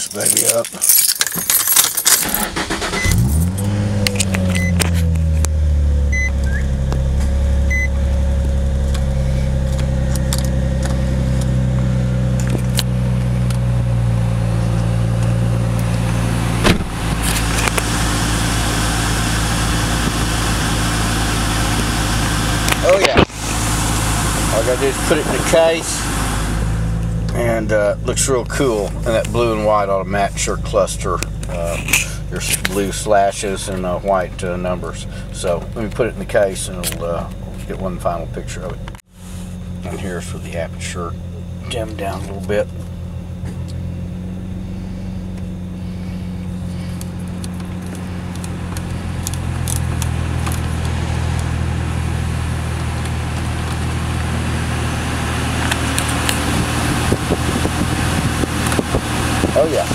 this baby up. Oh yeah, all I gotta do is put it in the case, and looks real cool. And that blue and white ought to match your cluster, your blue slashes and white numbers. So let me put it in the case, and we'll get one final picture of it. And here's for the aperture dimmed down a little bit. Oh yeah.